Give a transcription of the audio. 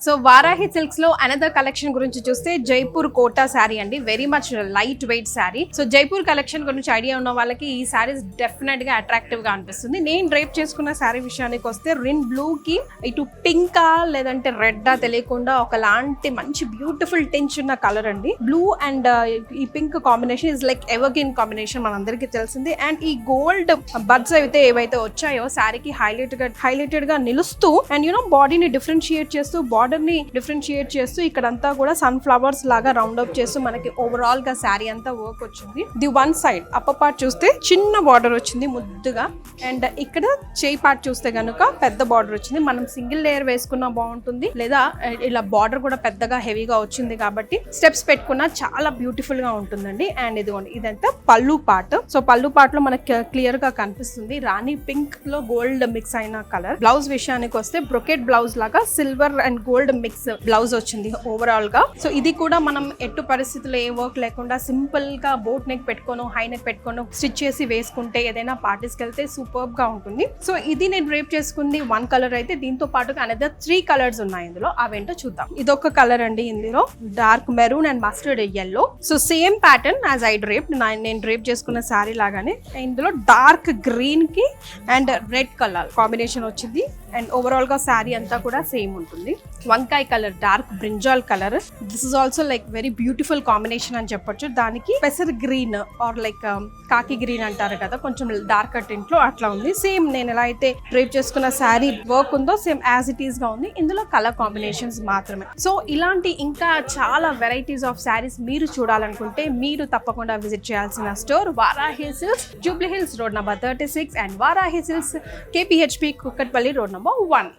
So Varahi silks లో another collection గురించి చూస్తే జైపూర్ కోటా శారీ అండి. Very much light weight sari. So Jaipur collection గురించి ఐడియా ఉన్న వాళ్ళకి ఈ శారీస్ డెఫినెట్ గా అట్రాక్టివ్ గా అనిపిస్తుంది. నేను డ్రైప్ చేసుకున్న శారీ విషయానికి వస్తే రిన్ బ్లూ కి ఇటు పింకా లేదంటే రెడ్డా తెలియకుండా ఒకలాంటి మంచి బ్యూటిఫుల్ టెంచ్ ఉన్న కలర్ అండి. బ్లూ అండ్ ఈ pink combination is like evergreen combination మనందరికీ తెలిసింది. అండ్ ఈ గోల్డ్ బడ్స్ అయితే ఏవైతే వచ్చాయో శారీకి హైలైటెడ్ గా నిలుస్తూ అండ్ బాడీని డిఫరెన్షియేట్ చేస్తూ ని డిఫరెన్షియేట్ చేస్తూ ఇక్కడంతా కూడా సన్ ఫ్లవర్స్ లాగా రౌండ్ అప్ చేస్తూ మనకి ఓవరాల్ గా శారీ అంతా వర్క్ వచ్చింది. The one side upper part చూస్తే చిన్న బార్డర్ వచ్చింది ముద్దుగా. అండ్ ఇక్కడ చేయి పార్ట్ చూస్తే గనుక పెద్ద బార్డర్ వచ్చింది. మనం సింగిల్ లేయర్ వేసుకున్నా బాగుంటుంది, లేదా ఇలా బార్డర్ కూడా పెద్దగా హెవీగా వచ్చింది కాబట్టి స్టెప్స్ పెట్టుకున్నా చాలా బ్యూటిఫుల్ గా ఉంటుందండి. అండ్ ఇదిగోండి ఇదంతా పళ్ళు పార్ట్. సో పళ్ళు పార్ట్ లో మనకి క్లియర్ గా కనిపిస్తుంది రాణి పింక్ లో గోల్డ్ మిక్స్ అయిన కలర్. బ్లౌజ్ విషయానికి వస్తే బ్రొకెట్ బ్లౌజ్ లాగా silver and gold mix blouse వచ్చింది ఓవరాల్ గా. సో ఇది కూడా మనం ఎట్టు పరిస్థితుల్లో ఏ వర్క్ లేకుండా సింపుల్ గా బోట్ నెక్ పెట్టుకోను హై నెక్ పెట్టుకోను స్టిచ్ చేసి వేసుకుంటే ఏదైనా పార్టీస్ కి వెళ్తే సూపర్ గా ఉంటుంది. సో ఇది నేను డ్రేప్ చేసుకుంది వన్ కలర్ అయితే, దీంతో పాటుగా అనదర్ 3 కలర్స్ ఉన్నాయి ఇందులో. అవేంటో చూద్దాం. ఇదొక కలర్ అండి, ఇందులో dark maroon and mustard yellow. So same pattern as I drape, నేను డ్రేప్ చేసుకున్న శారీ లాగానే ఇందులో డార్క్ గ్రీన్ కి అండ్ రెడ్ కలర్ కాంబినేషన్ వచ్చింది. అండ్ ఓవరాల్ గా శారీ అంతా కూడా సేమ్ ఉంటుంది. వంకాయ colour, dark brinjal colour. This is also like very beautiful combination అని చెప్పొచ్చు. దానికి పెసర్ గ్రీన్ ఆర్ లైక్ కాకి గ్రీన్ అంటారు కదా, కొంచెం డార్క్ టింట్ లో అట్లా ఉంది. సేమ్ నేను ఎలా అయితే డ్రైప్ చేసుకున్న శారీ వర్క్ ఉందో సేమ్ యాజ్ ఇట్ ఈస్ గా ఉంది. ఇందులో కలర్ కాంబినేషన్స్ మాత్రమే. సో ఇలాంటి ఇంకా చాలా వెరైటీస్ ఆఫ్ శారీస్ మీరు చూడాలనుకుంటే మీరు తప్పకుండా విజిట్ చేయాల్సిన store Varahi silks, Jubilee hills road number 36 and Varahi silks KPHP Kukatpally road number 1.